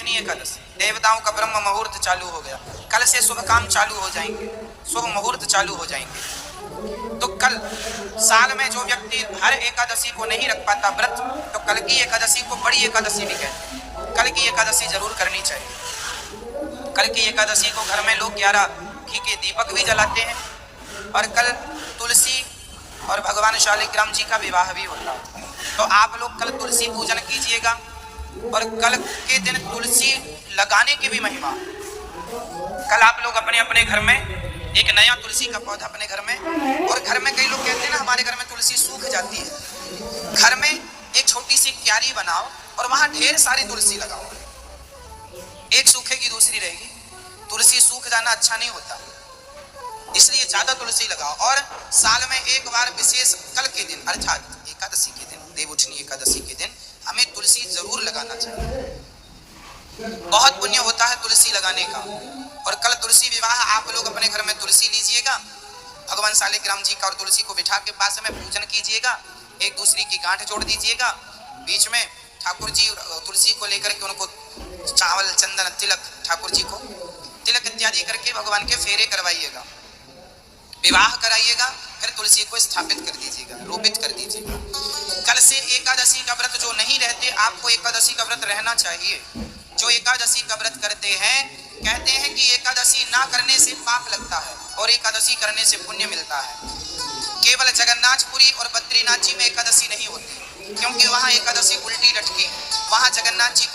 देवउठनी एकादशी, देवताओं का ब्रह्म मुहूर्त चालू हो गया, कल से शुभ काम चालू हो जाएंगे, शुभ मुहूर्त चालू हो जाएंगे। तो कल साल में जो व्यक्ति हर एकादशी को नहीं रख पाता व्रत, तो कल की एकादशी को बड़ी एकादशी भी कहते हैं। कल की एकादशी जरूर करनी चाहिए। कल की एकादशी को घर में लोग 11 घी के दीपक भी जलाते हैं, और कल तुलसी और भगवान शालिग्राम जी का विवाह भी होता है। तो आप लोग कल तुलसी पूजन कीजिएगा, और कल के दिन तुलसी लगाने की भी महिमा। कल आप लोग अपने अपने घर में एक नया तुलसी का पौधा अपने घर में, और घर में कई लोग कहते हैं ना हमारे घर में तुलसी सूख जाती है, घर में एक छोटी सी क्यारी बनाओ और वहां ढेर सारी तुलसी लगाओ। एक सूखेगी दूसरी रहेगी, तुलसी सूख जाना अच्छा नहीं होता, इसलिए ज्यादा तुलसी लगाओ। और साल में एक बार विशेष कल के दिन अर्थात एकादशी के दिन, देवउठनी एकादशी के दिन हमें तुलसी जरूर लगाना चाहिए। बहुत पुण्य होता है तुलसी लगाने का। और कल तुलसी विवाह, आप लोग अपने घर में तुलसी लीजिएगा, भगवान शालिग्राम जी का और तुलसी को बिठा के पास में पूजन कीजिएगा, एक दूसरी की गांठ जोड़ दीजिएगा, बीच में ठाकुर जी तुलसी को लेकर के उनको चावल चंदन तिलक, ठाकुर जी को तिलक इत्यादि करके भगवान के फेरे करवाइएगा, विवाह कराइएगा, फिर तुलसी को स्थापित कर दीजिएगा, रोपित कर दीजिएगा। कल से एकादशी का व्रत जो नहीं रहते, आपको एकादशी का व्रत रहना चाहिए। जो एकादशी का व्रत करते हैं, कहते हैं कि एकादशी ना करने से पाप लगता है और एकादशी करने से पुण्य मिलता है। केवल जगन्नाथपुरी और बद्रीनाथ जी में एकादशी नहीं होती, क्योंकि वहाँ एकादशी उल्टी लटकी है। वहाँ जगन्नाथ जी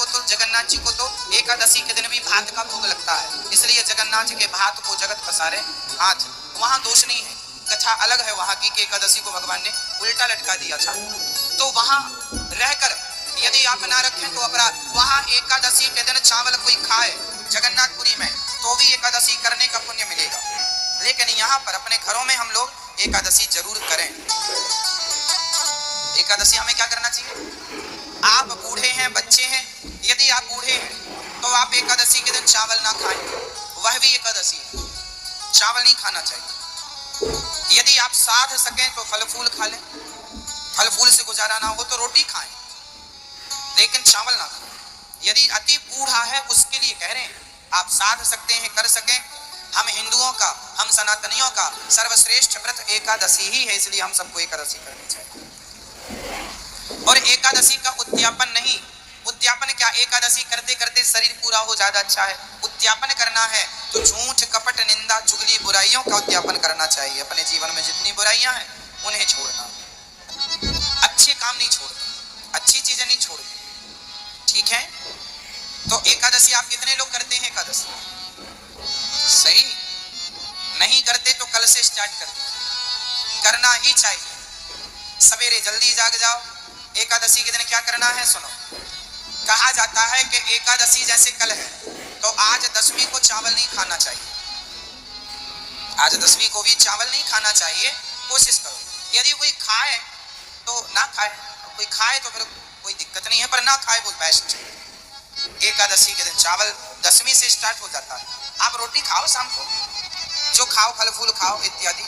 को तो एकादशी के दिन भी भात का भोग लगता है, इसलिए जगन्नाथ के भात को जगत पसारे हाथ, वहाँ दोष नहीं है। कथा अलग है वहाँ की कि एकादशी को भगवान ने उल्टा लटका दिया था, तो वहाँ रहकर यदि आप ना रखें तो अपराध। वहाँ एकादशी के दिन चावल कोई खाए जगन्नाथपुरी में तो भी एकादशी करने का पुण्य मिलेगा, लेकिन यहाँ पर अपने घरों में हम लोग एकादशी जरूर करें। एकादशी हमें क्या करना चाहिए? आप बूढ़े हैं, बच्चे हैं, यदि आप बूढ़े हैं तो आप एकादशी के दिन चावल ना खाएं, वह भी एकादशी है, चावल नहीं खाना चाहिए। यदि आप साध सकें तो फल फूल खा लें, फल फूल से गुजारा ना हो तो रोटी खाएं, लेकिन चावल ना खाएं। यदि अति बूढ़ा है उसके लिए कह रहे हैं, आप साध सकते हैं, कर सकें। हम हिंदुओं का, हम सनातनियों का सर्वश्रेष्ठ व्रत एकादशी ही है, इसलिए हम सबको एकादशी करनी चाहिए। और एकादशी का उद्यापन नहीं, उद्यापन क्या, एकादशी करते करते शरीर पूरा हो ज्यादा अच्छा है। उद्यापन करना है तो झूठ कपट निंदा चुगली बुराइयों का उद्यापन करना चाहिए। अपने जीवन में जितनी बुराइयां हैं उन्हें छोड़ना, अच्छे काम नहीं छोड़ते, अच्छी चीजें नहीं छोड़ते, ठीक है। तो एकादशी आप कितने लोग करते हैं? एकादशी सही नहीं करते तो कल से स्टार्ट कर दीजिए, करना ही चाहिए। सवेरे जल्दी जाग जाओ। एकादशी के दिन क्या करना है सुनो। कहा जाता है कि एकादशी जैसे कल है तो आज दसवीं को चावल नहीं खाना चाहिए, आज दसवीं को भी चावल नहीं खाना चाहिए। कोशिश करो, यदि कोई खाए तो ना खाए, कोई खाए तो फिर कोई दिक्कत नहीं है, पर ना खाए वो बेस्ट। एकादशी के दिन चावल दसवीं से स्टार्ट हो जाता है। आप रोटी खाओ शाम को, जो खाओ फल फूल खाओ इत्यादि,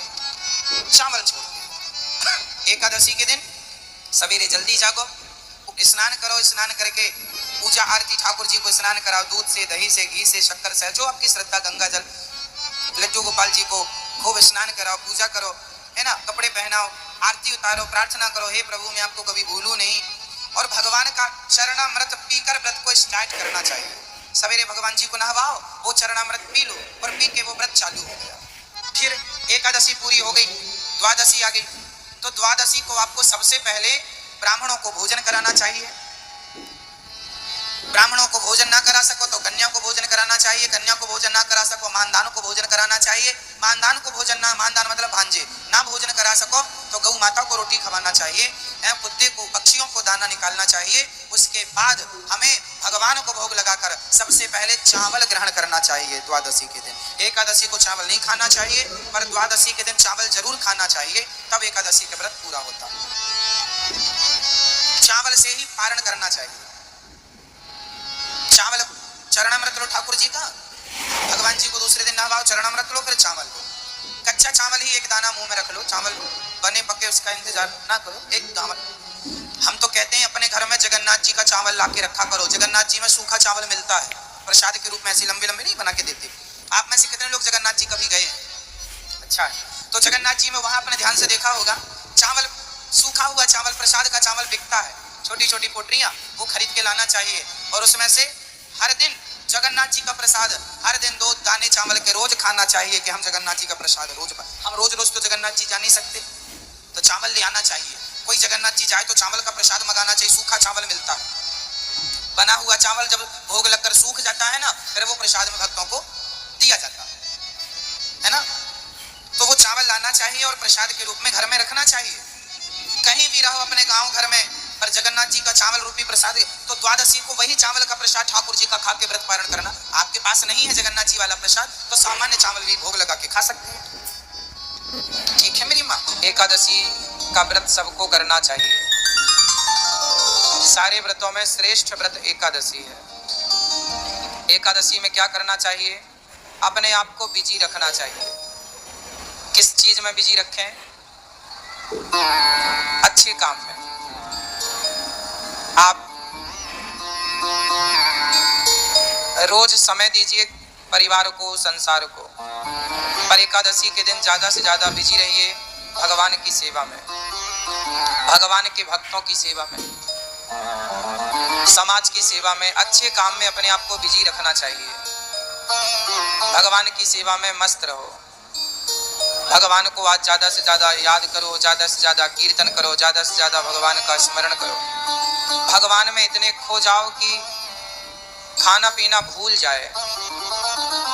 चावल छोड़। एकादशी के दिन सवेरे जल्दी जागो, स्नान करो, स्नान करके पूजा आरती, ठाकुर जी को स्नान कराओ, दूध से, दही से, घी से, शक्कर से, जो आपकी श्रद्धा, गंगा जल, लड्डू गोपाल जी को खूब स्नान कराओ, पूजा करो, है ना, कपड़े पहनाओ, आरती उतारो, प्रार्थना करो, हे प्रभु मैं आपको कभी भूलूं नहीं। और भगवान का चरणामृत पीकर व्रत को स्टार्ट करना चाहिए। सवेरे भगवान जी को नहवाओ, वो चरणामृत पी लो और पी के वो व्रत चालू हो गया। फिर एकादशी पूरी हो गई, द्वादशी आ गई, तो द्वादशी को आपको सबसे पहले ब्राह्मणों को भोजन कराना चाहिए। ब्राह्मणों को भोजन ना करा सको तो कन्या को भोजन कराना चाहिए, कन्या को भोजन ना करा सको मानदान को भोजन कराना चाहिए, मानदान को भोजन ना, मानदान मतलब भांजे ना भोजन करा सको तो गौ माता को रोटी खवाना चाहिए, कुत्ते को, पक्षियों को दाना निकालना चाहिए। उसके बाद हमें भगवान को भोग लगाकर सबसे पहले चावल ग्रहण करना चाहिए द्वादशी के दिन। एकादशी को चावल नहीं खाना चाहिए, पर द्वादशी के दिन चावल जरूर खाना चाहिए, तब एकादशी का व्रत पूरा होता है। चावल से ही पारण करना चाहिए। चावल चरणामृत लो ठाकुर जी का, भगवान जी को दूसरे दिन नहवाओ, चरणामृत लो, फिर चावल लो। कच्चा चावल ही एक दाना मुंह में रख लो, चावल बने पके उसका इंतजार ना करो, एक दाना। हम तो कहते हैं अपने घर में जगन्नाथ जी का चावल ला के रखा करो। जगन्नाथ जी में सूखा चावल मिलता है प्रसाद के रूप में, ऐसे लंबे लंबे नहीं बना के देते। आप में से कितने लोग जगन्नाथ जी कभी गए हैं? अच्छा है, तो जगन्नाथ जी में वहां आपने ध्यान से देखा होगा चावल, सूखा हुआ चावल, प्रसाद का चावल बिकता है, छोटी छोटी पोटरियां, वो खरीद के लाना चाहिए और उसमें से हर दिन जगन्नाथ जी का प्रसाद, हर दिन 2 दाने चावल के रोज खाना चाहिए कि हम जगन्नाथ जी का प्रसाद रोज, हम रोज रोज तो जगन्नाथ जी जा नहीं सकते, तो चावल ले आना चाहिए। कोई जगन्नाथ जी जाए तो चावल का प्रसाद मंगाना चाहिए, सूखा चावल मिलता है। बना हुआ चावल जब भोग लगकर सूख जाता है ना, फिर वो प्रसाद में भक्तों को दिया जाता है ना। तो वो चावल लाना चाहिए और प्रसाद के रूप में घर में रखना चाहिए। कहीं भी रहो अपने गांव घर में, पर जगन्नाथ जी का चावल रूपी प्रसाद, तो द्वादशी को वही चावल का प्रसाद ठाकुर जी का खा के व्रत पारण करना। आपके पास नहीं है जगन्नाथ जी वाला प्रसाद, तो सामान्य चावल भी भोग लगा के खा सकते हैं। ठीक है मेरी माँ, एकादशी का व्रत सबको करना चाहिए। सारे व्रतों में श्रेष्ठ व्रत एकादशी है। एकादशी में क्या करना चाहिए? अपने आप को बिजी रखना चाहिए। किस चीज में बिजी रखें? अच्छे काम में। आप रोज समय दीजिए परिवार को, संसार को, पर एकादशी के दिन ज्यादा से ज्यादा बिजी रहिए भगवान की सेवा में, भगवान के भक्तों की सेवा में, समाज की सेवा में, अच्छे काम में अपने आप को बिजी रखना चाहिए। भगवान की सेवा में मस्त रहो। भगवान को आज ज्यादा से ज्यादा याद करो, ज्यादा से ज्यादा कीर्तन करो, ज्यादा से ज्यादा भगवान का स्मरण करो। भगवान में इतने खो जाओ कि खाना पीना भूल जाए।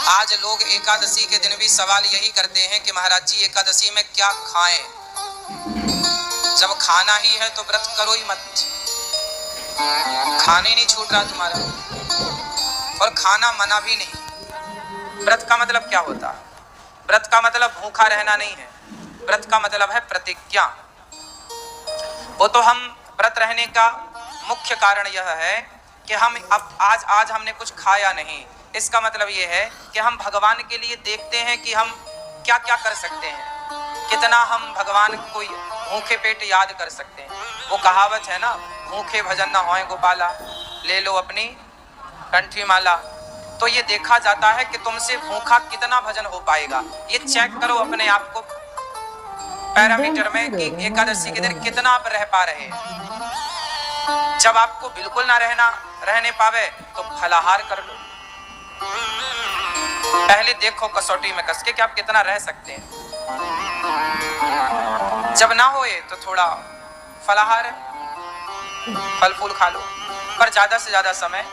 आज लोग एकादशी के दिन भी सवाल यही करते हैं कि महाराज जी एकादशी में क्या खाएं? जब खाना ही है तो व्रत करो ही मत। खाने नहीं छूट रहा तुम्हारा, और खाना मना भी नहीं। व्रत का मतलब क्या होता है? व्रत का मतलब भूखा रहना नहीं है। व्रत का मतलब है प्रतिज्ञा। वो तो हम व्रत रहने का मुख्य कारण यह है कि हम अब आज हमने कुछ खाया नहीं। इसका मतलब ये है कि हम भगवान के लिए देखते हैं कि हम क्या क्या कर सकते हैं, कितना हम भगवान को भूखे पेट याद कर सकते हैं। वो कहावत है ना, भूखे भजन न होए गोपाला, ले लो अपनी कंठी माला। तो ये देखा जाता है कि तुमसे भूखा कितना भजन हो पाएगा। ये चेक करो अपने आप को पैरामीटर में कि एकादशी के दिन कितना आप रह पा रहे हैं। जब आपको बिल्कुल ना रहने पावे तो फलाहार कर लो। पहले देखो कसौटी में कस के कि आप कितना रह सकते हैं। जब ना होए तो थोड़ा फलाहार, फल फूल खा लो, पर ज्यादा से ज्यादा समय